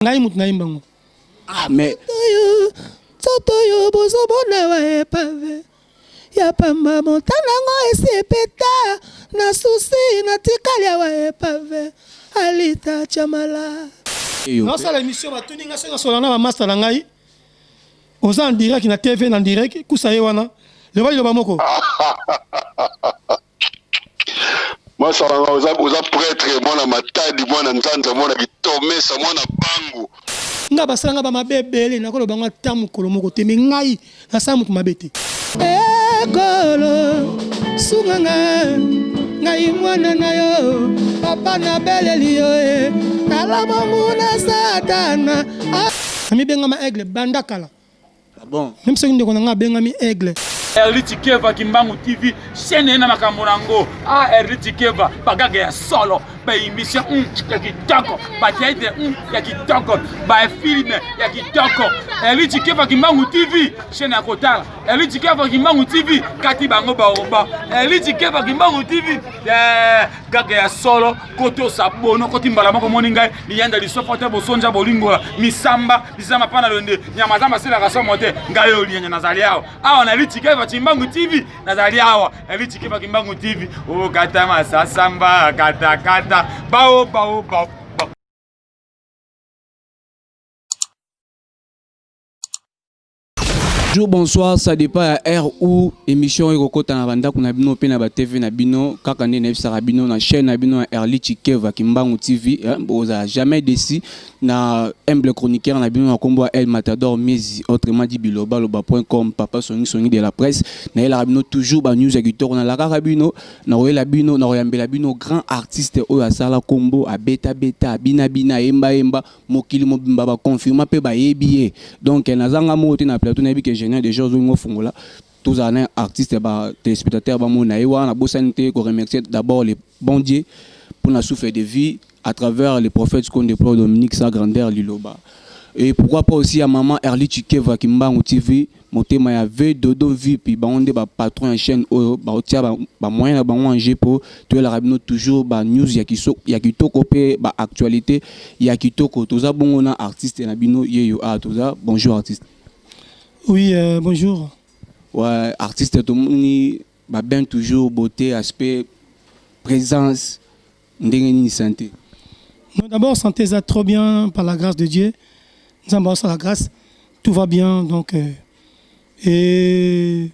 Ngai mutu na imbango. Ah mais Sotoyo bozobona wa epave. Ya pamba montana ngo esepeta na susi na tikalia wa epave. Alita chamala. Non ça l'émission ba tuninga senga solana ba master na ngai. Oza en direct na TV na direct kusaye wana. Le bali ba moko. Moi ça va oza prêtre mona matadi mona nzanza mona kitomesa mona bangu. Nga basanga ba mabebele na koloba nga tamu kolomoko te me ngai na sa mutu mabete. Ekolo sunganga ngai mwana na yo papa na beleli yo kala manguna satana. Ami benga ma aigle banda kala. Ah bon. Même si ndeko na nga benga mi aigle. Erliti Keva Kimbangu TV chaîne na makambo nango Erliti Keva bagaga ya solo ba émission ya kitoko ba théâtre ya kitoko ba film ya kitoko Erliti Keva Kimbangu TV chaîne ya kotala Erliti Keva Kimbangu TV kati bango ba oba Erliti Keva Kimbangu TV gaga ya solo koto sabono koti mbala moko moninga liyanda lisofote bosonja bolingola misamba bizama pana londe nyama zama sila kasomo te ngayo linya nazali yao na Erliti Keva Kimbangu TV nazali awa Erliti Keva Kimbangu TV o kata masasamba kata bao. Bonjour, bonsoir, ça dépend à R ou émission Erokota na banda kuna bino pe na ba TV na bino kaka ne na bisara bino na chaîne na bino Erliti Keva Kimbangu TV boza jamais déçu na humble chroniqueur na bino na kombo El Matador Mizi autrement dit biloba.com papa songi de la presse na ela bino toujours ba news editor na la karabino na royela bino na royambela bino grand artiste oyo asala kombo a beta bina emba mokili mobimba ba confirma pe ba yebié donc nazanga moto na plateau na bi que général des choses où fongola tous les artistes et téléspectateurs na bosanité qu'on remercie d'abord les bons dieux pour la souffle de vie à travers les prophètes qu'on déploie Dominique sa grandeur Liloba et pourquoi pas aussi à maman Erliti Keva Kimbangu TV motema ya ve dodo vipi ba onde ba patron en chaîne ba otia ba moyen na bango en pour to la rabino toujours ba news ya kitoko pe ba actualité ya kitoko toza bongo na artiste na bino yeyo toza bonjour artiste. Oui, bonjour. Ouais, artiste tout le monde bah bien toujours beauté, aspect, présence, ndengeni santé. D'abord santé ça trop bien par la grâce de Dieu. Nous avons la grâce, tout va bien donc et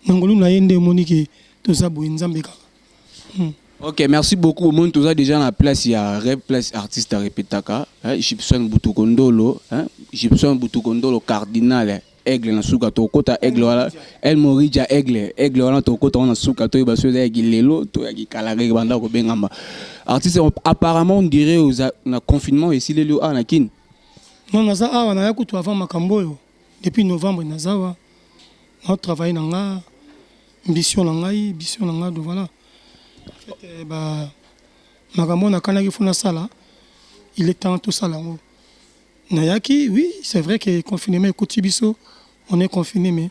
nangolu na yende monique tout ça boinzambeka. OK, merci beaucoup. Mon tout ça déjà na place il y a rep place artiste à répétaka, Gibson Butukondolo, Gibson Butukondolo cardinal. Aigle na suka to kota aigle wala El Morija aigle wala to kota na suka to ba soza ya gilelo to ya gikalare banda ko bengamba artiste apparemment on dirait na confinement ici les na kin non naza awa na yakutu avant makamboyo depuis novembre nazawa na travailler na nga ambition na nga de voilà en fait ba makambo na kana ki funa sala il est temps tout ça là Nayaki, oui, c'est vrai que confinement est biso, on est confiné, mais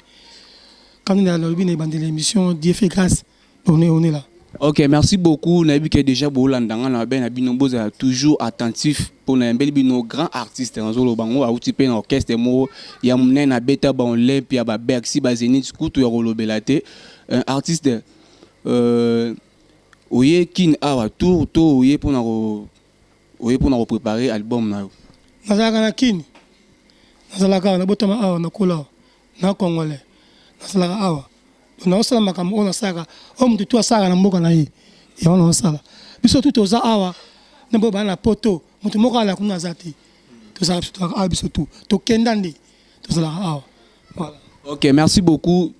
quand on est à l'objet de l'émission, Dieu fait grâce, on est là. OK, merci beaucoup. Nabi que déjà bolandanga na ben abino toujours attentif pour na bel bino grand artiste en zolo bango a outi na orchestre mo ya mnen na beta ba on le pia ba Bercy ba Zenith kutu ya rolobelate un artiste oye kin awa tour to oye pour na préparer album na nazalaka na kini nazalaka na botama awa na kola na congolais nazalaka awa na osala makambo ona saka mutu tu asaka na mboka na ye ya ona osala biso tu toza awa na boba na poto mutu moko ala kunga zati tozala biso tu to kendande tozalaka awa voilà. OK, merci beaucoup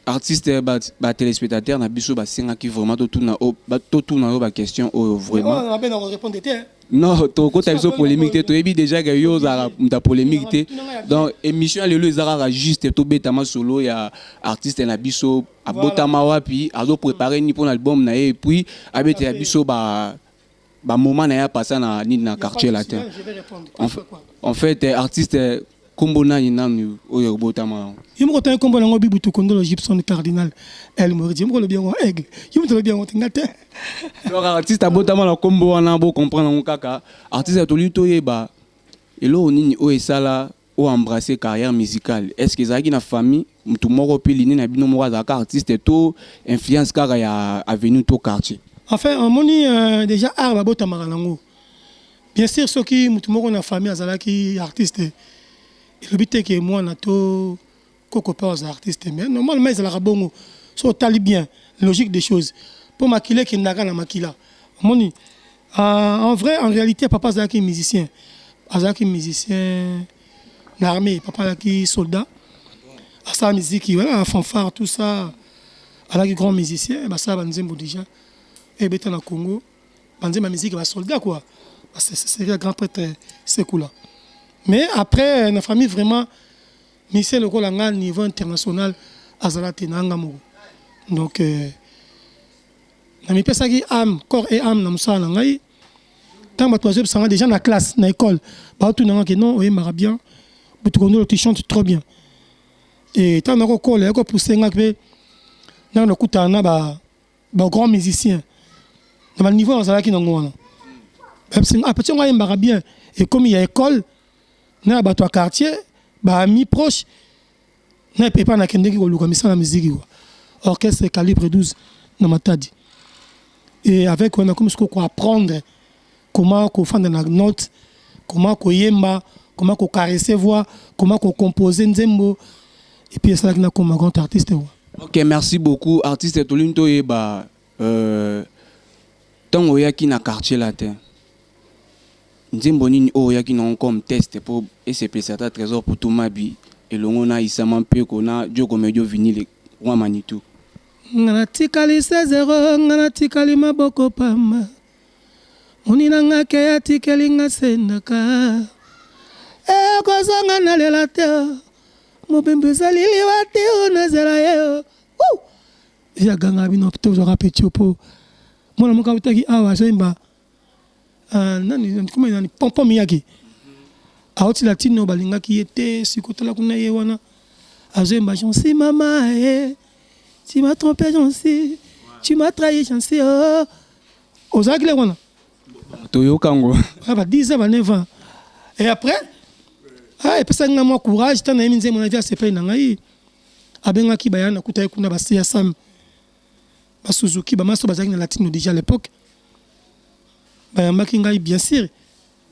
artiste ba téléspectateur na biso ba singa ki vraiment tout na ba question vraiment on a bien répondre te. Non, to kota biso polémique to ebi déjà que yo za ta polémique te donc émission le ezara juste to betama solo ya artiste na biso abotama wapi azo préparer ni pour l'album na et puis abete ya biso ba moment na ya passer na ni na quartier latin. En fait artiste kombo nani nanu oyo botama yimo ko tan kombo nango bibutu kondolo Gibson cardinal El Morija yimo ko le bien aigle yimo to le bien ngate donc artiste botama na kombo wana bo comprendre ngaka artiste to lito yeba Et là, on est ça là, ou embrasser carrière musicale. Est-ce que ça qui na famille, tout moro pe liné na bino moro za artiste et tout influence car ya avenue tout quartier. Enfin, on moni déjà art ba bota maranango. Bien sûr ceux qui tout moro na famille azala qui artiste. Et le but est que moi na to koko pas aux artistes mais normalement ils la bongo. So tali bien, logique des choses. Pour maquiller qui n'a na makila. Moni en vrai en réalité papa azala qui musicien. Azala qui musicien l'armée, papa qui soldat. À sa musique, voilà, fanfare, tout ça. À la grand musicien, bah ça, banzembo déjà. Et béton au Congo, banzembo ma musique, bah soldat quoi. C'est le grand prêtre, c'est cool là. Mais après, la famille vraiment, musicien le colanga niveau international, azala tenanga mo. Donc, na mi pesa qui âme, corps et âme, na musa nangai. Tant que tu as déjà dans la classe, dans l'école, bah tout n'anga que non, oui, marabien. Tu chantes trop bien. Et tant que tu as poussé dans le coup, tu as un grand musicien. Dans le niveau, on a qui n'ont après, on a un marabien. Et comme il y a école, il y a un quartier, amis proches, il y a pas de musique. Orchestre calibre 12 dans ma tête. Et avec, on a comme ce qu'on apprendre comment faire des notes, comment yemba. Comment caresser voix, comment composer nzembo et puis c'est là qu'on a comme un grand artiste. OK, merci beaucoup artiste Tolinto et tant oyaki na quartier latin. Nzembo nini oyaki na comme test pour SCP certain trésor pour tout mabi et longona isama pe kona Diogo Medio vinyle wa Manitou. Ngana tikali 16 ngana tikali maboko pamba. Onina ngake ya tikeli ngasendaka. Kozanga na lela te mobembe salili wate onazela yo ya ganga bino to zo rapetio po mona moka utaki awa zemba nani kuma nani pompo miyaki auti latino balinga ki était sikotala kuna ye wana azemba jonsi mama tu m'as trompé jonsi tu m'as trahi jonsi ozaki le wana toyo kango ba 10 ans ba 9 ans et après et puis ça n'a moi courage tant na minze mon avis c'est pas nangai abenga ki bayana kutai kuna basia sam ba Suzuki ba maso bazaki na latino déjà à l'époque ba makingai bien sûr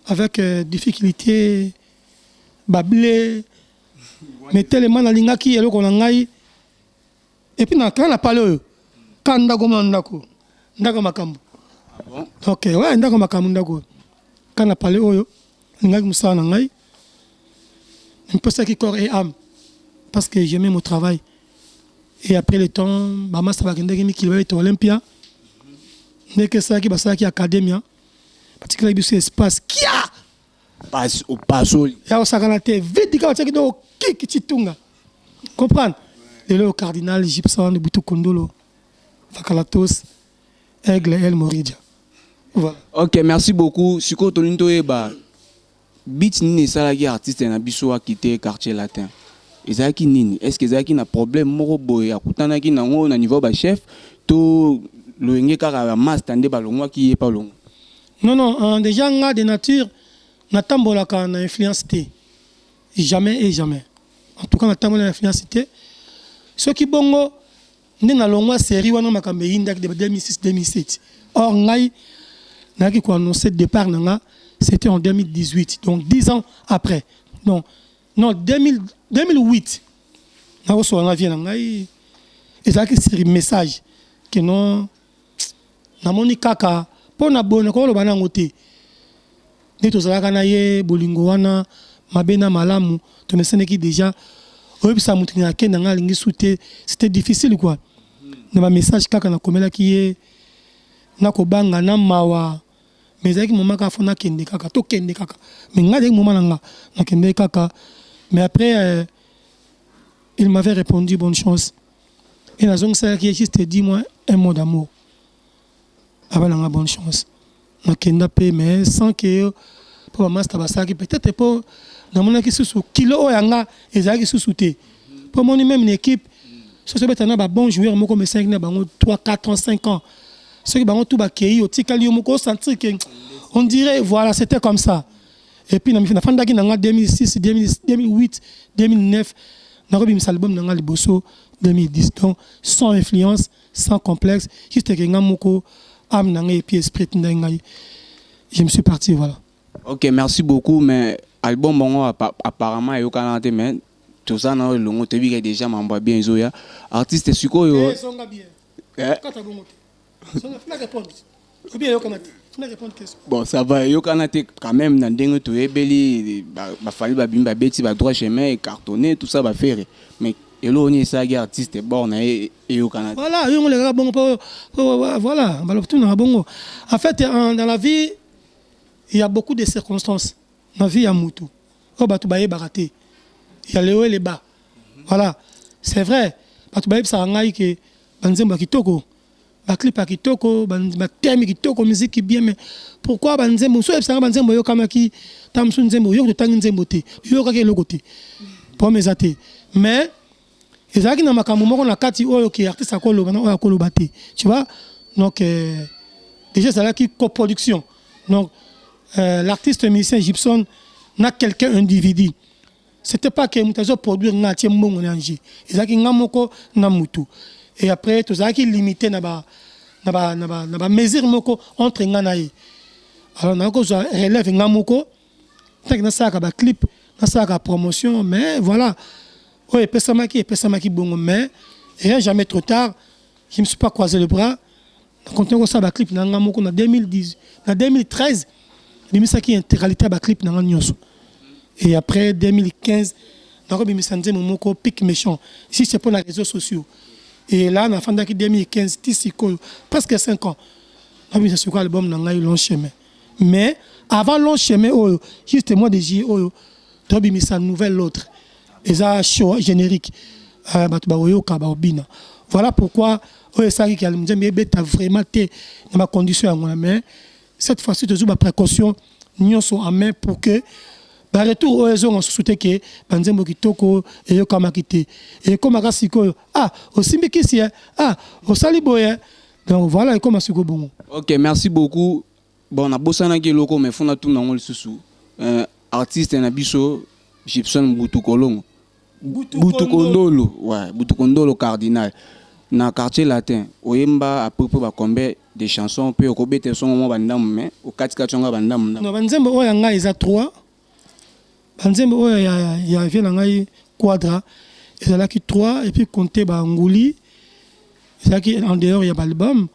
avec difficulté bablé mais tellement na linga ki eloko nangai et puis na quand la parole quand ndako makambo OK ouais ndako makambo ndako quand la parole oyo linga ki musana nangai un peu ça qui corps et âme parce que j'aimais mon travail et après le temps maman ça va gagner qui va être Olympia mais que ça qui académia particulièrement ce espace qui a passe au passo ya osakanate vite ka tiki do kiki chitunga comprendre le cardinal Gibson de Butu Kondolo Fakalatos Aigle El Moridia voilà. OK, merci beaucoup Siko Tolinto eba Beat nini salaki artiste na biso a quitté quartier latin. Ezaki nini? Est-ce que ezaki na problème moko boy akutana ki nango na niveau ba chef to loenge kaka master nde balongwa ki e pa longo. Non déjà nga de nature na tambola ka na influence té. Jamais et jamais. En tout cas na tambola na influence té. Ce qui bongo nde na longwa série wana makambe indak de 2006 2007. Or ngai na ki ko annoncer départ nanga c'était en 2018, donc 10 ans après. Non, 2008. Nous avons vu et ça c'est un message que non, namoni kaka pour na bonne ko lo bana ngote. Ni to zala kana ye bolingo wana mabena malamu to mesene ki déjà oyebisa mutu na kenda nga lingi souté, c'était difficile quoi. Na message kaka na komela ki ye na ko banga na mawa. Mais avec mon mari, il kende kaka, to kende kaka. Mais avec mon mari, na kende kaka. Mais après, il m'avait répondu bonne chance. Et la zone ça qui juste dit moi un mot d'amour. Avant la bonne chance. Na kende pe mais sans que pour master basaki peut-être pour na mona ki sous kilo yanga ezaki sous-souté. Pour moi même une équipe, ce serait un bon joueur moi comme 5 na bango 3 4 ans 5 ans. Ceux qui ont tout baqué, on dirait, voilà, c'était comme ça. Et puis, na fandaki nanga 2006, 2008, 2009, na robi mis album nanga liboso 2010. Donc, sans influence, sans complexe, juste que nga moko âme nanga et puis esprit nanga. Je me suis parti, voilà. Ok, merci beaucoup, mais album bon apparemment il y a aucun mais tout ça dans le long te dit déjà m'envoie bien zoya artiste suko yo. Bon, ça va, yo kanate quand même dans dingue to ebeli ba fali ba bimba beti ba droit chemin et cartonné tout ça va faire mais elo ni ça artiste bon et yo kanate. Voilà, yo les gars bon voilà, en fait dans la vie il y a beaucoup de circonstances. Dans la vie il y a mutu. Oh ba tu baye baraté. Il y a les hauts et les bas. Voilà, c'est vrai. Ba tu baye ça ngai que banzemba kitoko. Ba clip à kitoko, ba thème kitoko, musique qui bien mais pourquoi banzembo so ça banzembo yo kamaki tamsu nzembo yo to tanzembo te. Yo ka ke logote. Pour mes athées. Mais ezaki na makambo moko na kati oyo ki artiste akolo bana oyo akolo baté. Tu vois? Donc déjà c'est là qui coproduction. Donc l'artiste musicien Gibson n'a quelqu'un individu. C'était pas que mutazo produire na tiembongo nanji. Ezaki ngamoko na mutu. Et après tout ça qui limité na ba mesure moko entre nganaï. Alors na ko relève ngamoko tant que na ça ka clip, na ça ka promotion mais voilà. Oui, pesamaki bongo mais rien jamais trop tard. Je me suis pas croisé le bras. Quand on ça ba clip na ngamoko na 2010, na 2013, bimisa qui intégralité ba clip na nganyoso. Et après 2015, na ko bimisa nzembo moko pic méchant. Ici c'est pour les réseaux sociaux. Et là, en fin d'année 2015, presque 5 ans, c'est quoi l'album dans le long chemin. Mais avant long chemin, juste moi de J, tu as mis sa nouvelle l'autre. Et ça, show générique. Voilà pourquoi, ça qui a vraiment été dans ma condition. Mais cette fois-ci, tu as eu ma précaution, nous sommes en main pour que. Par retour aux gens on se soutient que banzembo kitoko et yo kama kité et comme akasiko aussi mikisi au saliboye donc voilà comme asiko bon. OK, merci beaucoup. Bon na bosana ki loko mais fona tout nangol susu. Artiste na biso Gibson Butukolongo. Butukondolo, ouais, Butukondolo cardinal. Na quartier latin, oyemba à peu près combien de chansons peut okobete son mo bandam mais au 4 bandam. Non banzembo oya nga isa 3. Banzembo il y a ngai quadra et là qui 3 et puis compter ba nguli ça qui en dehors il y a l'album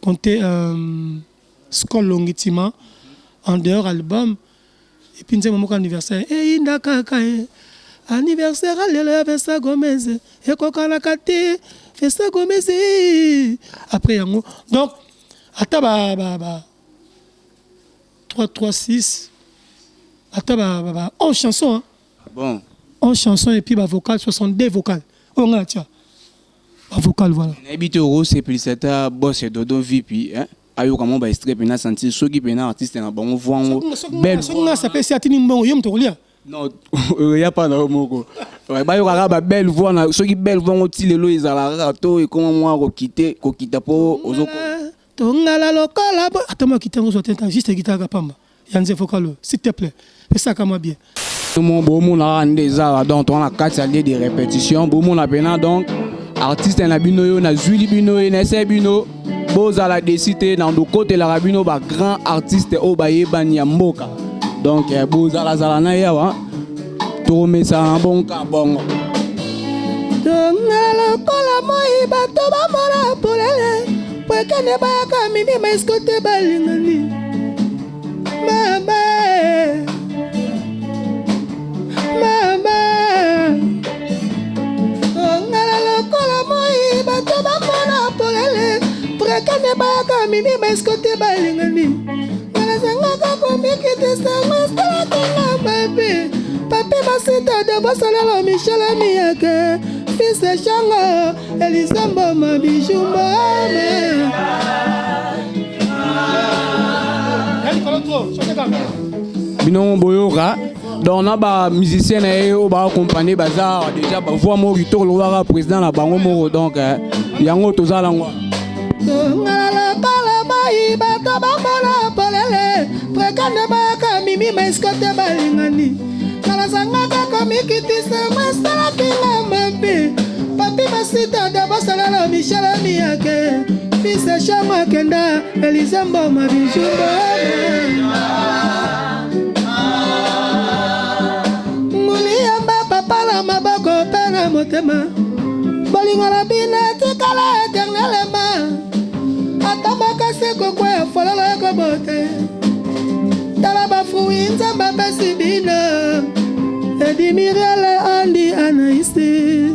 compter Skol Longitima en dehors album et puis nzembo mon anniversaire et indaka anniversaire le Vesta Gomez et kokana kati Vesta Gomez après yango donc ata ba 336 attends, 11 chansons. Hein. Bon. 11 chansons et puis vocal, 62 vocales. On a tiens. Vocal, voilà. N'habite au c'est plus ça, boss et dodo VIP. Ayo comment ba extrait pena sentir ceux qui pena artiste na bon voix belle. Ça peut être Atini Mbongo, yom to lia. Non, il y a pas na moko. Ba yo ka ba belle voix na ceux qui belle voix oti lelo ezala to et comment moi kokita po ozoko. Tongala lokola. Attends moi quitter on temps juste guitare pamba. Yanze vocal, s'il te plaît. Fais ça comme bien. Mon beau monde a des arts donc on a 4 années de répétition. Beau monde a pena donc artiste na bino yo na Zuli bino et na Sebino. Boza la décité dans le côté la rabino ba grand artiste au baye banyamboka. Donc boza la zalana ya wa. To me ça en bon ka bon. Dongala kola moi bato ba mora polele. Pour que ne ba ka mimi mais côté balingani. Mama, on a la cola moi, bateau bamona polele, prekane baka mimi meskote balingani. Nala sanga kombi kite sanga stala baby. Papi masita de bosala Michel Miake, fils de Chango, Elisamba ma bijumba. Bino boyoka donc on a ba musicien et on va accompagner bazar déjà ba voix mo rito le wara président la bango mo donc yango tozala ngwa. Ngala bala ngai bato bamona polele prekane baka mimi maiskote balingani nalasangaka komikitisa masalakinga mabe papi masita dabasalala michela miyake fise chango akenda elizambo mabijumba muliyamba papala maboko pena motema bolingo na bina tikala eternelema atambaka seko kwa fololo ekobote tala bafruit nzambe apesi bino edimiriale andi anaisi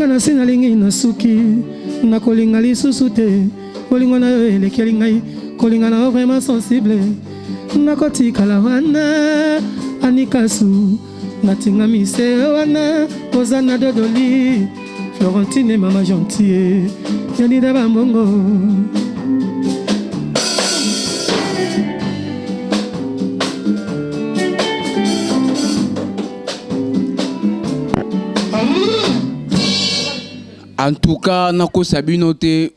nasi nalingi nasuki nakolinga lisusu te bolingo na yo elekeli ngai kolinga na yo vraiment sensible nakotikala wana anikasu natingami se wana kozana dodoli Florentine mama gentille yanida bambongo En tout cas, nako sabino te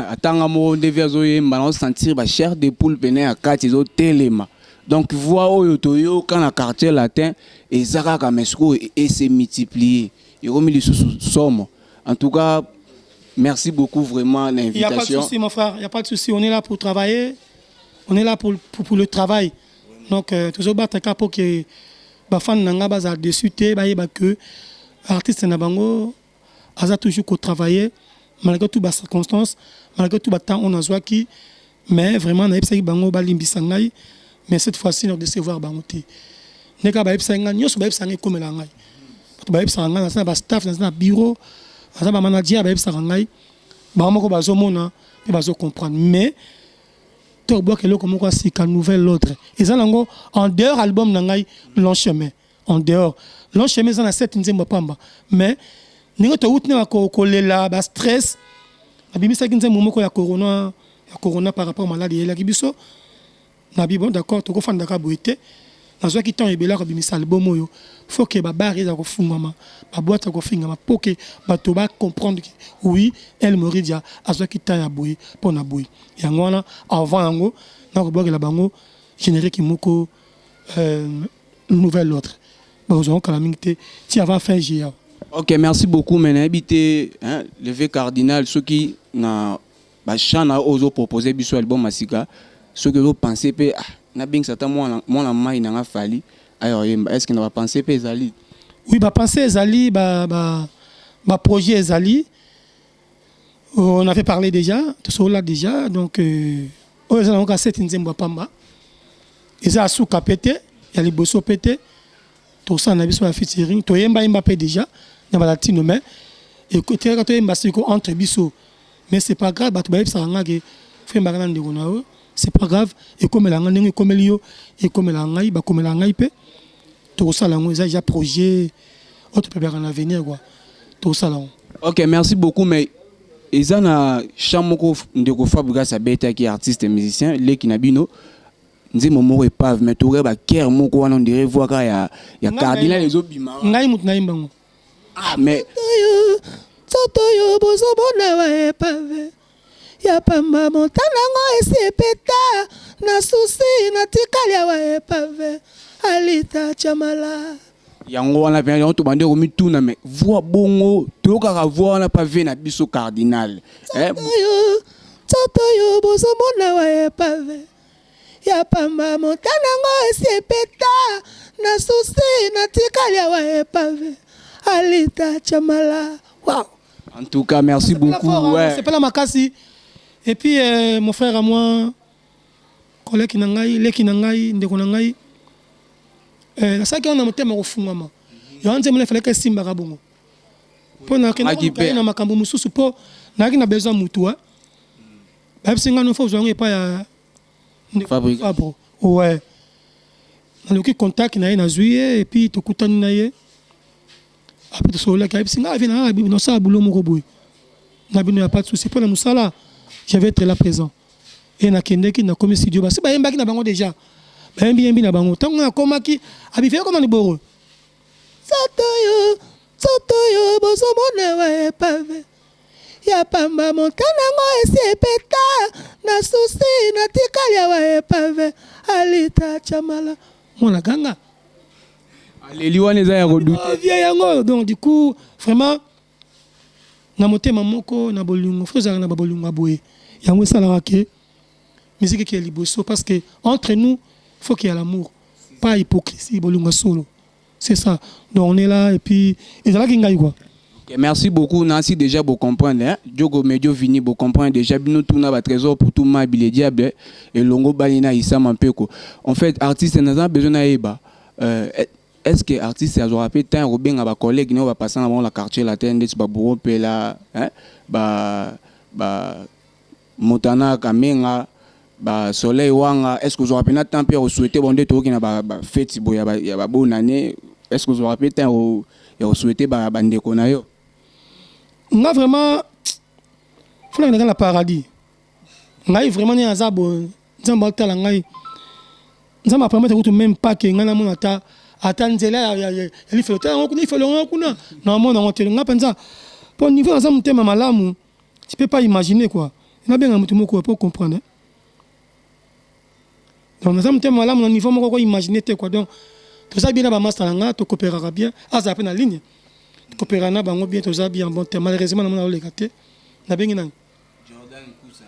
atanga mo devia zo yemba na sentir ba chair de poule pene à kati zo telema. Donc voix oyo toyo quand na quartier latin et zaka kamesko et se multiplier. Et remis les somme. En tout cas, merci beaucoup vraiment l'invitation. Il n'y a pas de souci mon frère, il n'y a pas de souci, on est là pour travailler. On est là pour le travail. Donc toujours battre pour que ba fan nanga baza dessus te ba yeba que artiste na bango a toujours qu'au travailler, malgré toutes les circonstances, malgré tout le temps on a joué qui, mais vraiment on a essayé bango balimbi sangai, mais cette fois-ci on doit décevoir bangoté. Neka ba essayé ngani, yo so ba essayé comme la ngai. Ba essayé ngani, na ba staff, na bureau, na ba manager ba essayé ngai, ba moko ba zo mona, et ba zo comprendre. Mais to bois que le comme quoi c'est qu'un nouvel ordre. Et ça lango en dehors album nangai long chemin, en dehors long chemin ça na 7 nzembo pamba, mais ningo to utne ko kolela ba stress abimisa kinze momoko ya corona par rapport à maladie la kibiso na bi bon d'accord to ko fanda ka boité na zo ki temps ebela ko bimisa album oyo faut que ba barre za ko fungama ba boîte ko fingama pour que ba to ba comprendre que oui elle moridia azo ki temps ya boy pour na boy yango wana avant yango na ko boga la bango générique moko nouvelle autre bon on calamité ti avant fin juillet. Ok, merci beaucoup. Maintenant, habité le vieux cardinal, ceux qui na chana oso proposé biso album masika, ceux qui ont pensé pe na bing sata moi la mai na fali. Alors, est-ce qu'on va penser pe Zali? Oui, bah penser Zali, bah projet Zali. On avait parlé déjà, tout ça là déjà, donc on a encore 7 nzembo pamba. Et ça a sous capété, il y a les bosso pété. Tout ça on a vu sur la featuring, to yemba Mbappé déjà. Dans la latino mais et côté quand tu es entre biso mais c'est pas grave batu ba ça ngake fait mbana ndeko nao c'est pas grave et comme la ngani comme lio et comme la ngai ba comme la ngai pe tout ça là on a déjà projet autre peut en avenir quoi tout ça là. OK, merci beaucoup mais ezana chamoko ndeko Fabriga Sabeta qui est artiste et musicien les kinabino nzimo moko epave mais tout ba ker moko wana on dirait voir ya cardinal les obima ngai mutu na imbango. Ah, mais Sotoyo bozo bona wa epave ya pamba montana ngo esepeta na susi na tikalia wa epave alita chamala yango wana pe yango to bande ko mituna mais voix bongo to ka voix wana pavé na biso cardinal Sotoyo bozo bona wa epave ya pamba montana ngo esepeta na susi na tikalia wa epave Alita Chamala. Wow. En tout cas, merci beaucoup. Ouais. C'est pas la makasi. Et puis, mon frère à moi, collègue Nangai, Leki Nangai, Ndeko Nangai, la salle qui a un thème au fond. Il y a un thème qui fait que Simba Rabongo. Pour n'a qu'un makambo mususu pour n'a qu'un besoin mutua. Même si nous faisons pas Fabrique. Ouais. On a eu contact na juillet et puis tout coûte naie. Après tout cela, il y a pas de souci. Pour la Moussala, je vais être là présent. et na kendeki na komi studio ba si ba yembaki na bango déjà ba yembi na bango tango na komaki abi fait comment ni boro Sotoyo bozo mona wa pave ya pamba montana ngo esepeta na susi na tikali wa pave alita chamala mona ganga aleli wana eza ya redouter vieil yango donc du coup vraiment na motema moko na bolingo faut na bolingo boye yango esalaka ke musique qui est liboso parce que entre nous faut qu'il y ait l'amour pas hypocrisie bolingo solo. C'est ça. Donc on est là et puis et c'est là qu'il y a quoi. Okay, merci beaucoup Nancy déjà pour comprendre hein. Diogo Medio Vini pour comprendre déjà bino tout na ba trésor pour tout ma bile diable et longo balina isa mampeko. En fait artiste n'a besoin na eba. Est-ce que artiste a rappelé tant Robin ba collègue no va passer dans la quartier la tende ba bureau pela hein ba Montana Kamenga ba soleil wanga est-ce que vous rappelez tant père souhaiter bonde to ki na ba fête boya ba bonne année est-ce que vous rappelez tant et souhaiter ba ndeko na yo nga vraiment faut na la paradis ngai vraiment ni azabo nzamba tala ngai nzamba permettre que même pas que ngana mona ata nzela ya fait le kuna na mona ngotelo nga penza pour niveau nza mutema malamu tu peux pas imaginer quoi na bien mutu moko pour comprendre hein? Donc nous sommes tellement là, mon niveau moko ko imaginer te quoi donc tout ça bien na ba master nga to coopérera bien aza pe na ligne coopérera na bango bien tout ça bien bon terme malheureusement na mona le katé na bengi na Jordan Kousa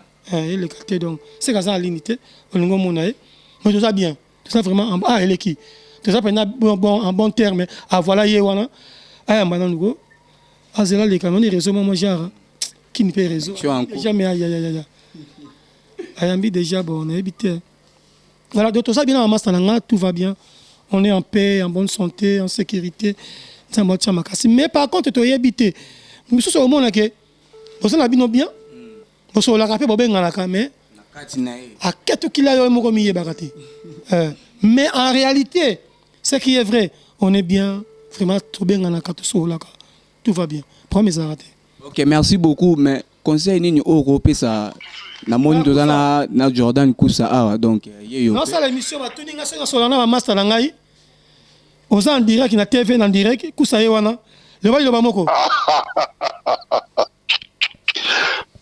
le katé donc c'est ça en ligne te olingo mona mais tout ça bien tout ça vraiment elle est qui tout ça pendant bon en bon terme voilà ye wana aya mbana ngo azela le canon réseau moi genre qui ne peut réseau jamais ya ayambi déjà bon on a habité. Voilà, donc tout ça bien en master, tout va bien. On est en paix, en bonne santé, en sécurité. Mais par contre, tu es habité. Nous sommes au monde que vous avez bien. Vous avez la bien dans la caméra. À 4 kg, mais en réalité, ce qui est vrai, on est bien, vraiment tout bien dans la carte. Tout va bien. Premier arrêté. Ok, merci beaucoup. Mais conseil ni Europe ça. Na moni tozana na Jordan Kousa awa donc yeyo non ça l'émission ba tuninga so na na master na ngai oza en direct na TV en direct Kousa yewana le bali lo bamoko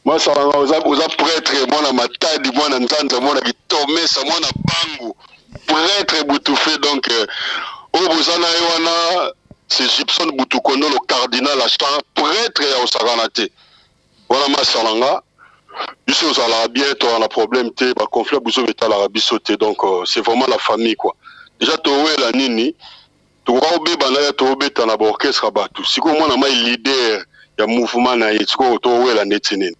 moi ça va oza prêtre moi na matadi moi na nzanza moi na kitomesa moi na bangu prêtre boutoufé donc o bozana yewana c'est Gibson Boutukono le cardinal la prêtre ya osaganate voilà masalanga. Ici, on a bien, on a problème, on a conflit, donc c'est vraiment la famille quoi. Déjà, tu as la nini, tu as un orchestre, si on a un leader, il y a un mouvement, tu as la netine.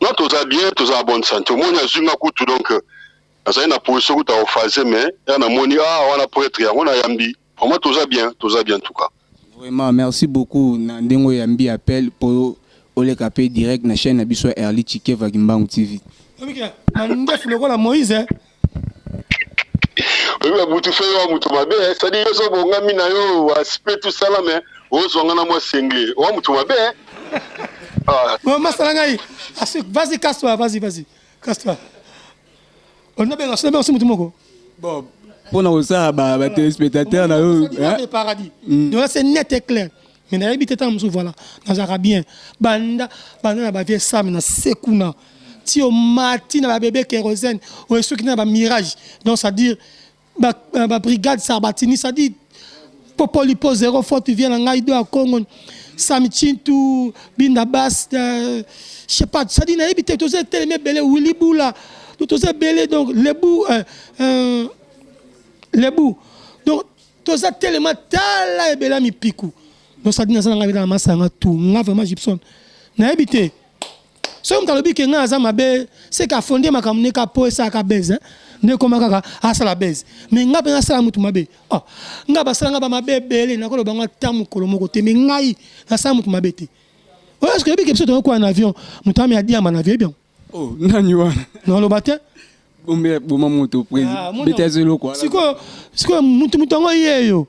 Non, tu as bien, tu as une bonne santé. Moi, je suis donc, il y a une position que tu as phasé, mais il y a un moni, on a prêtre, on a yambi. Vraiment, tu as bien en tout cas. Vraiment, merci beaucoup. Nandengo Yambi appelle pour. Ole capé direct na chaîne Abisso Erli Chikeva Kimbangu TV. Ndef le la Moïse. Oui, mutu fait yo mutu mabe, ça dit yo so bonga mina yo aspect tout ça là mais o zonga na moi single. O mutu mabe. Ah. Bon masalangai. Vas-y casse-toi, vas-y. Casse-toi. On a bien ensemble mutu moko. Bon, pour nous ça ba téléspectateurs na yo, hein. Paradis. Donc c'est net et clair. Mais na habité tant voilà na bien banda na ba vie sam na sekuna ti o mati na ba bébé kérosène o ceux qui na ba mirage donc ça dire ba brigade Sarbatini ça dit Popolipo 0 fois tu viens na ngai do a Congo Samichintu binda bas je sais pas ça dit na habité to c'est tellement belé Willy Boula to c'est belé donc les bouts donc to c'est tellement tala et belé mi piku. Donc ça dit dans la massanga tout nga vraiment Gibson na habité so on talobi ke nga za mabe c'est qu'a fondé ma kamne ka po ça ka base ne koma kaka asa la base mais nga penga sala mutu mabe oh nga basala nga ba mabe belé na ko lo banga tamu kolomo ko te mais ngai na sala mutu mabe te est-ce que le biso to ko en avion mutu ami a dit en avion bien oh nani wana non lo batin bon moto président betezelo quoi siko mutu ngo yeyo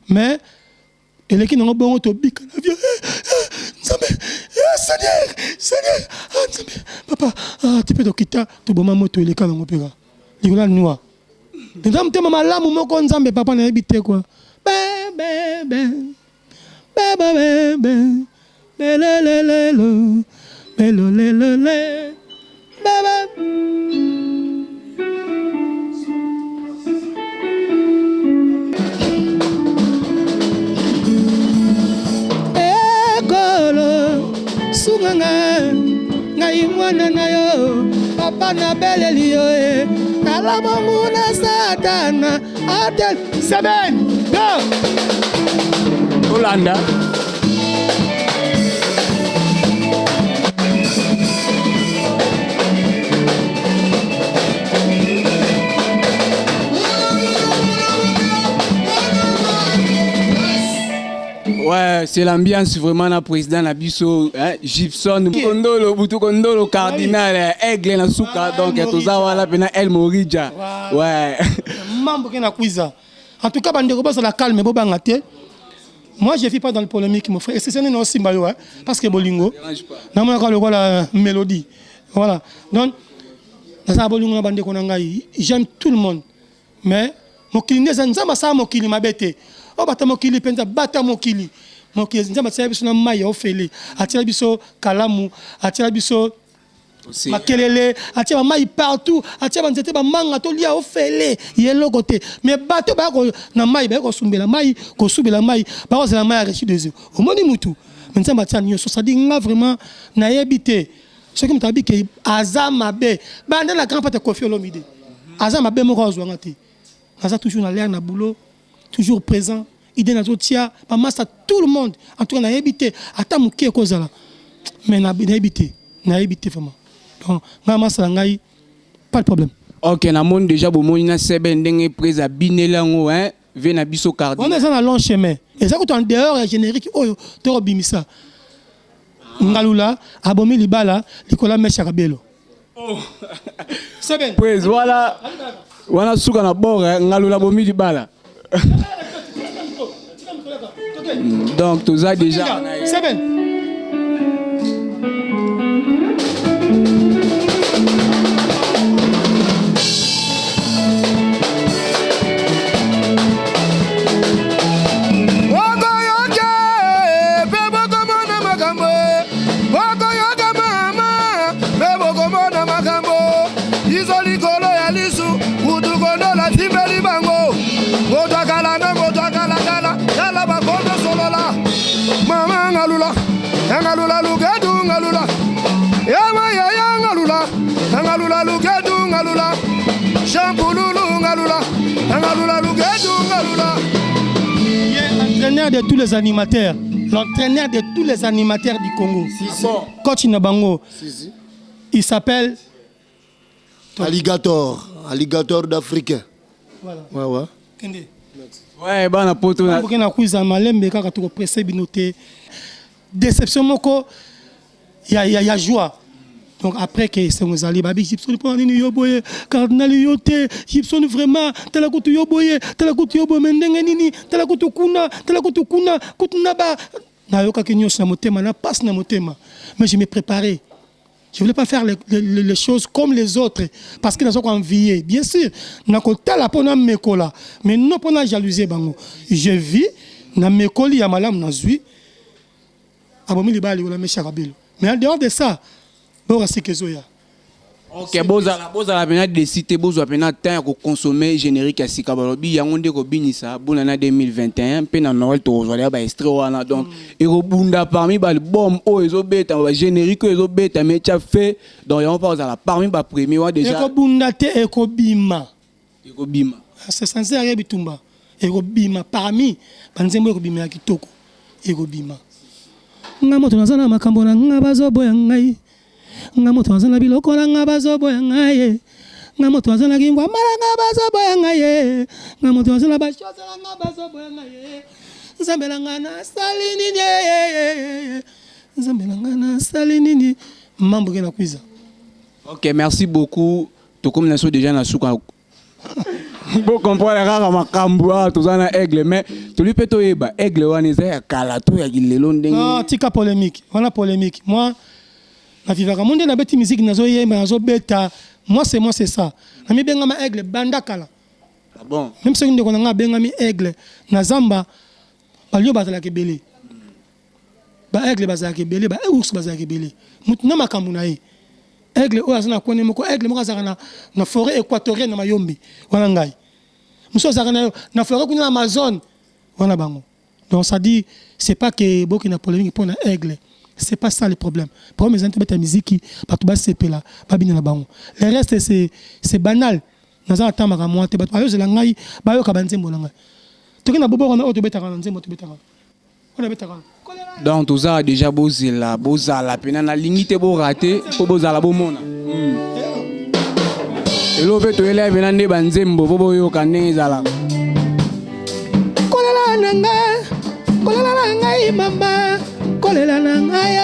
mais et les qui n'ont pas bon to bika na vieux nzambe Seigneur, papa, tu peux te quitter, tu peux m'amener les cas dans mon père. Il y a noir. Tu dois me dire, maman, là, mon con, papa n'a habité quoi. Ngai mwana na yo papa na beleli yo kala bongo na satana atel seben go Holanda. Ouais, c'est l'ambiance vraiment na président na biso, hein, Gibson, Kondolo, Butu Kondolo, cardinal, aigle na souka, donc toza wala pena El Morija. Ouais. Mambo na quiza. En tout cas, bande ko la calme bo bangate. Moi, je ne vis pas dans le polémique, mon frère. Et c'est un aussi malo, hein, parce que bolingo. Na moi quand la mélodie. Voilà. Donc na bolingo na bande ko ngai, j'aime tout le monde. Mais mokili nzamba sa mokili mabete. Oh bata mokili penza bata mokili nzamba tsaya biso na mai ofele atira biso kalamu atira biso makelele atira mai partout atira nzete ba manga to lia ofele yelo côté mais bato ba ko na mai ba ko sumbela mai ko subela mai ba ko la mai a reçu des yeux au moni mutu nzamba tsaya nyo so ça dit nga vraiment na yebité ce qui m'tabi que azama be bande la grand pate Koffi Olomide azama be mo ko zwanga te aza toujours na l'air na boulot toujours présent, idée na zotia, pas masse tout le monde. En tout cas, on a habité. Attends, mouké kozala. Mais on a habité vraiment. Donc, on a masse langai, pas de problème. Ok, na monde déjà bon moni na sebe ndenge prise à binelango hein, vena biso cardinal. On est dans un long chemin. Et ça quand en dehors est générique, oh, to bimisa. Ngalula, abomi libala, likola mesha kabelo. Oh. Sebe. Pues voilà. Wana suka na bord ngalula bomi libala. Donc tout ça déjà. C'est bien. Ngalula lugedu ngalula yama ya ngalula ngalula lugedu ngalula champululu ngalula ngalula lugedu ngalula. Il est entraîneur de tous les animateurs, l'entraîneur de tous les animateurs du Congo. Coach Nabango. Il s'appelle Alligator d'Afrique. Voilà. Ouais. Kende. Ouais, bana poto na. Bokena kuiza malembe kaka to pressé binoté. Déception moko ya joie. Donc après que c'est nos alliés babi Gibson pour nini yoboye cardinal yote Gibson vraiment tala kutu yoboye mendenge nini tala kutu kuna kutuna ba na yoka kinyo na motema na passe na motema. Mais je me préparais. Je voulais pas faire les choses comme les autres parce que nous avons envié. Bien sûr, na kota la pona mekola mais non pona jalousie bango. Je vis na mekoli ya malam na zui. Mais en dehors de ça, ok, bozala pena de citer bozala pena temps ko consommer générique à Sikabalobi yangonde ko binisa bonana 2021 pena Noël to zala ba extrait wana donc et robunda parmi ba album o ezobeta ba générique ezobeta mais tu as fait donc on pas zala parmi ba premier wa déjà ekobunda te ekobima c'est censé arriver bitumba ekobima parmi banzembo ekobima ya kitoko ekobima. Nga moto nazana makambo na nga bazoboya ngai nga moto nazana biloko na nga bazoboya ngai nga moto nazana kingwa mala nga bazoboya ngai nga moto nazana bashoza na nga bazoboya ngai nzambe na nga na sali nini nzambe na nga na sali nini mambo ke na kuiza. Ok, merci beaucoup to comme na so déjà na suka Pour comprendre rara makambo tout ça na aigle mais tu lui peux to yeba aigle wana za kala to ya gilelo ndenge. Non, tika polémique. On a polémique. Moi na vivaka monde na beti musique nazo yemba nazo beta. Moi c'est ça. Na mi benga ma aigle banda kala. Ah bon. Même si on dit qu'on a benga mi aigle na zamba balio bazala kebele. Ba aigle bazala kebele, ba ours bazala kebele. Mutuna makambo na ye. Aigle o azana kone moko aigle moko azana na forêt équatorienne na Mayombe. Wana ngai. Muso azana na forêt kuna Amazon. Wana bango. Donc ça dit c'est pas que beaucoup na polémique pour na aigle. C'est pas ça le problème. Pour mes intérêts de musique pas tout bas c'est là, pas bien na bango. Le reste c'est banal. Naza tamaka moi te ba yo zela ngai ba yo ka banzembo na ngai. Tokena bobo on auto betaka na nzembo to betaka. On a betaka. Donc tout ça déjà bozela pena na limite bo raté po bozala bo mona. Elo beto ele bena ne banzembo bobo yo kanenge zala. Kolela na ngai mama, kolela na ngai.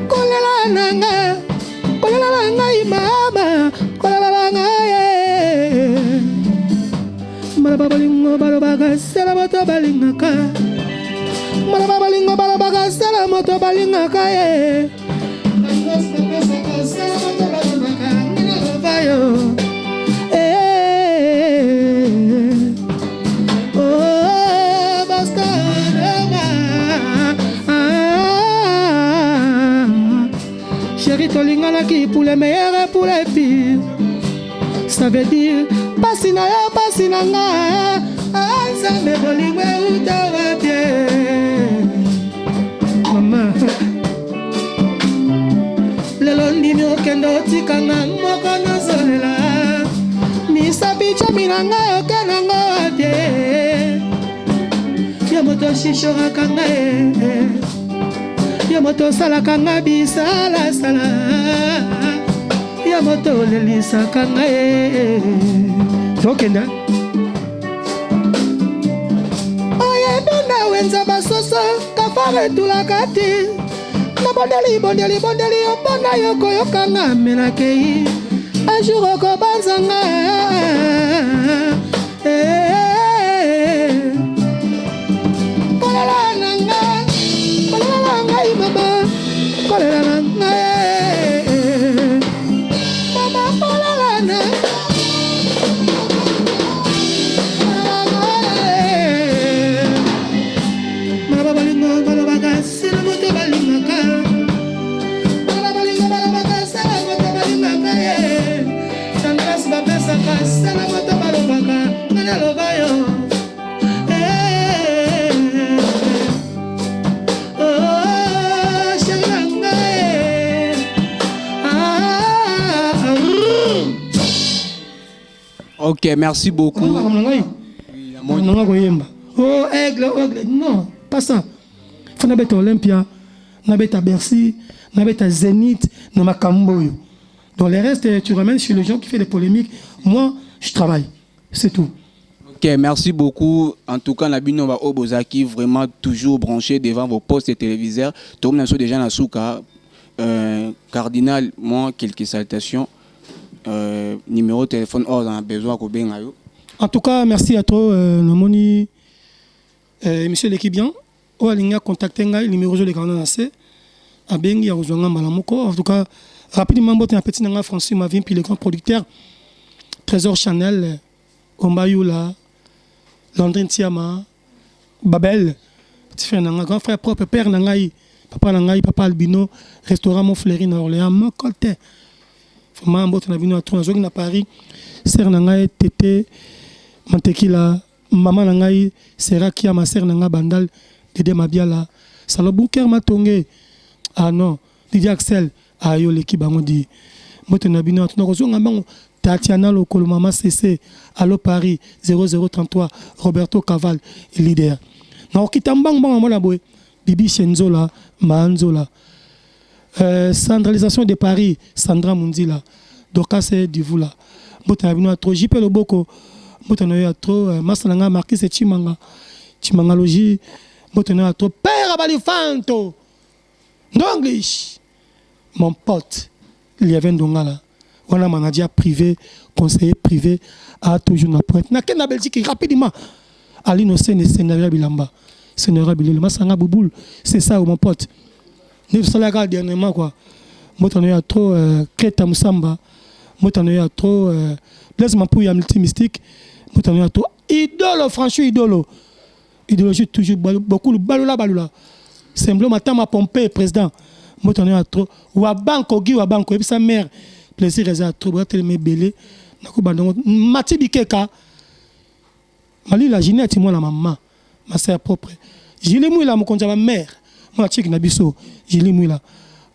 Kolela na ngai mama, kolela na ngai. Malabalingo balobaga sala moto balingaka. Malabalingo balobaga sala moto balingaka ye. Sala moto balingaka ngina vayo. Oh basta chérie tolingana ki pour les meilleurs et pour les pires. Ça veut dire pasi na yo pasi na nga nzambe bolingo utawa bien mama lelo ndini okende otikanga moko nazolela misapicha minanga okenanga te ya moto shishoraka nga ya moto salaka nga bisalasala ya moto lelisaka nga tokenda oyebi na wenza basoso kafare tulaka te nabondeli opona yo koyokanga menakei ajour okobanzanga kolela na ngai mama kolela na ngai mama kolela na Ok, merci beaucoup. Oh, aigle, non, pas ça. Il faut n'abêtre Olympia, n'abêtre à Bercy, n'abêtre à Zénith, n'abêtre à Makamboyo. Donc le reste, tu ramènes chez les gens qui font des polémiques. Moi, je travaille. C'est tout. Ok, merci beaucoup. En tout cas, Nabino va Obozaki vraiment toujours branché devant vos postes téléviseurs. Tout le monde a déjà na souka. Cardinal, moi, quelques salutations. Numéro de téléphone, on a besoin qu'on ait. En tout cas, merci à toi, Namoni, monsieur Lekibian. On a contacté le numéro de l'écran assez. A Bengi, a rejoint Malamoko. En tout cas, rapidement, on a un petit nanga François Mavin, puis les grands producteurs. Trésor Chanel, Ombayoula, Landrine Tiama, Babel, petit frère nanga, grand frère propre, père nangaï, papa Albino, restaurant Montfleury, Orléans, Mokolte. Vraiment, on a venu à Tournazog, à Paris, sœur nangaï, Tété, Mantekila, maman nangaï, Serakia, ma sœur nanga Bandal, Dédé Mabiala, Salobouker Matongé. Ah non, Didier Axel, ayo l'équipe bango di. Moi tu n'as bien entendu Tatiana Lokolo Mama CC, Allo Paris 0033, Roberto Caval, leader. Na okitambang bang mona boy, Bibi Shenzola, Manzola. Centralisation de Paris, Sandra Mundila, Dokas Divula. Moi tu n'as bien trop JP Loboko, moi tu n'as trop Masalanga Marquis et Chimanga, Chimangalogie, moi tu n'as trop Père Abalifanto. D'English, mon pote, il y avait un dongala. On a manager privé, conseiller privé a toujours na pointe. Na Kenya Belgique rapidement. Ali no scénario bilamba. Scénario bilamba sanga bouboule. C'est ça mon pote. Nous sommes là dernièrement quoi. Moi t'en ai trop Kreta Musamba. Moi t'en ai trop Blaise Mapouya multimystique. Moi t'en ai trop idole franchement idole. Idéologie toujours beaucoup baloula. Simplement matin m'a pompé président. Moi t'en ai trop wa banko et puis sa mère plaisir réserve trop ba tellement belé. Nako bandongo Mati Bikeka. Mali la Ginette moi la maman ma sœur propre. Jili Mouila mo konja ma mère. Moi tchik na biso Jili Mouila.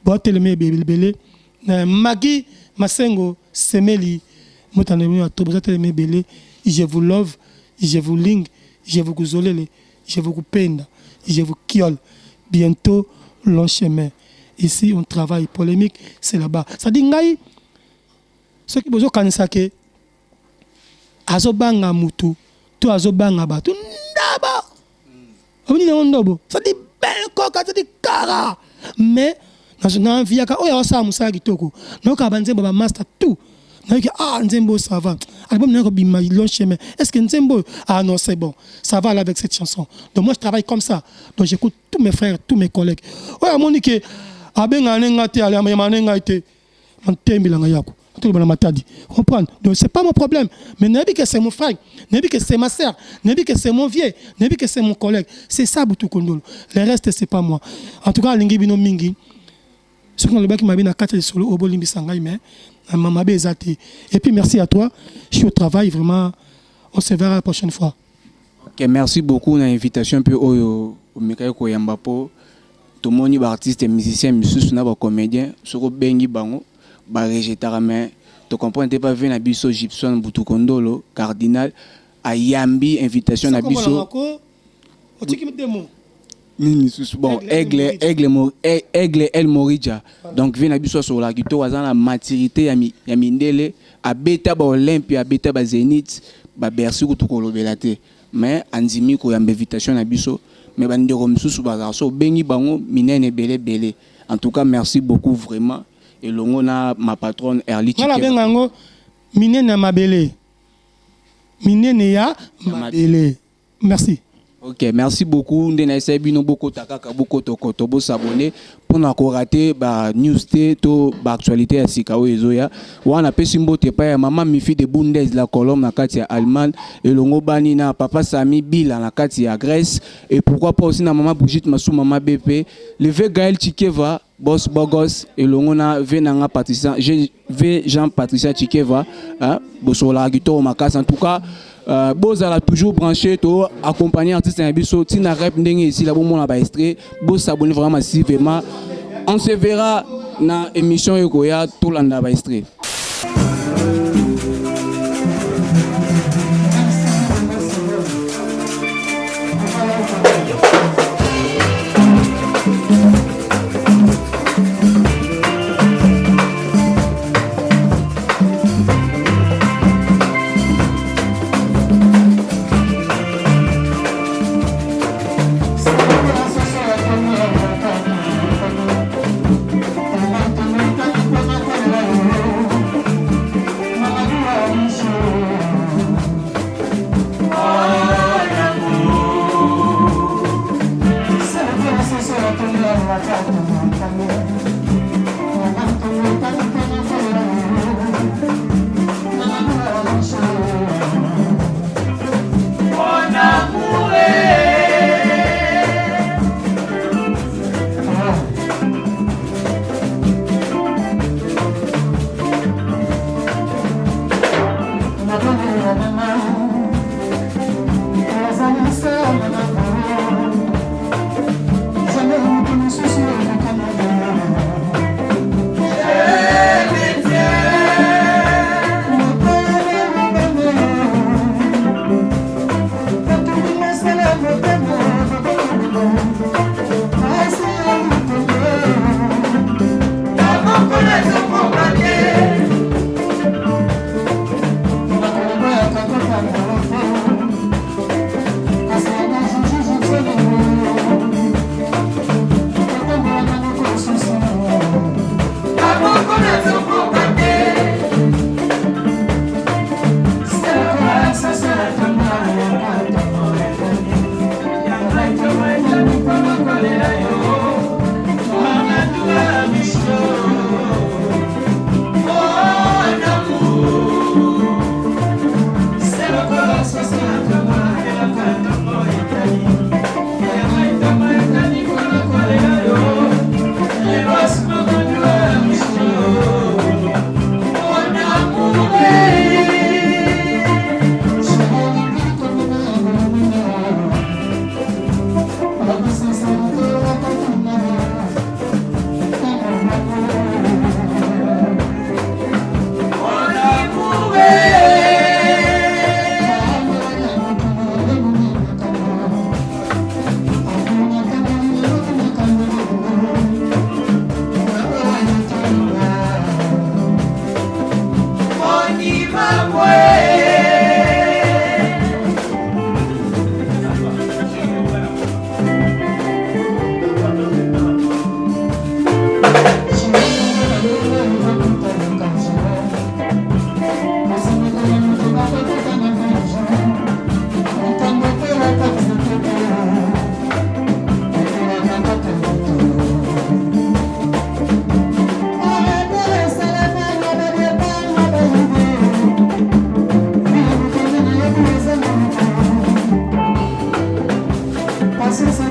Ba tellement belé. Magui Masengo Semeli. Moi t'en ai trop tellement belé. Je vous love, je vous ling, je vous guzolele, je vous penda, je vous kiole. Bientôt long chemin. Ici on travaille polémique, c'est là-bas. Ça dit ngai ceux qui besoin kanisa ke azobanga mutu to azobanga batu ndaba omini na ndobo ça dit ben koka ça dit kara mais na envie ka oya wasa musala kitoko na ka banzembo ba master tout na que nzembo ça va album na ko bima long chemin est-ce que nzembo non c'est bon ça va avec cette chanson donc moi je travaille comme ça donc j'écoute tous mes frères tous mes collègues oya monique abenga ngate ali amana ngate mantembi la ngayako comprendre donc c'est pas mon problème mais n'abi que c'est mon frère n'abi que c'est ma sœur n'abi que c'est mon vieux n'abi que c'est mon collègue c'est ça Boutou Kondolo le reste c'est pas moi en tout cas lingi bino mingi ce qu'on le bac m'a bien à 4 solo au bolimbi sangai mais mama bezati et puis merci à toi je suis au travail vraiment on se verra la prochaine fois. OK, merci beaucoup na invitation peu au Mikayo Koyambapo tout le monde artiste et musicien mususu na ba comédien soko bengi bango ba rejetara mais tu comprends t'es pas venu na biso Gibson Boutou Kondolo cardinal ayambi invitation na biso nini susu bon aigle El Morija donc vient na biso sur la guitare azana maturité ya mindele abeta ba Olympia abeta ba Zénith ba Bercy ko tukolobela te mais anzimi ko yamba invitation na biso mais bandeko mususu ba so bengi bango minene belé en tout cas merci beaucoup vraiment. Et l'on ma patronne Erli Chikeva. Voilà bengango minene mabele. Minene ya mabele. Merci. OK, merci beaucoup. Ndena sebino boko takaka boko tokoto bo s'abonner pour na ko rater ba news to ba actualité ya sikawo ezoya. Wana pesi mbote pa ya mama Mifi de Bundes la colonne na kati ya Allemagne et longo bani na papa Sami Bila na kati ya Grèce et pourquoi pas aussi na mama Brigitte Massou mama BP, le vieux Gaël Chikeva Boss Bogos et l'ongona venanga Patricia Jean Patricia Chikeva bosola guitare makas en tout cas bozala toujours branché to accompagner artiste na biso tina rap ndenge ici la bon mona ba extrait bo s'abonner vraiment massivement on se verra na émission Yokoya tout landa ba extrait. ça.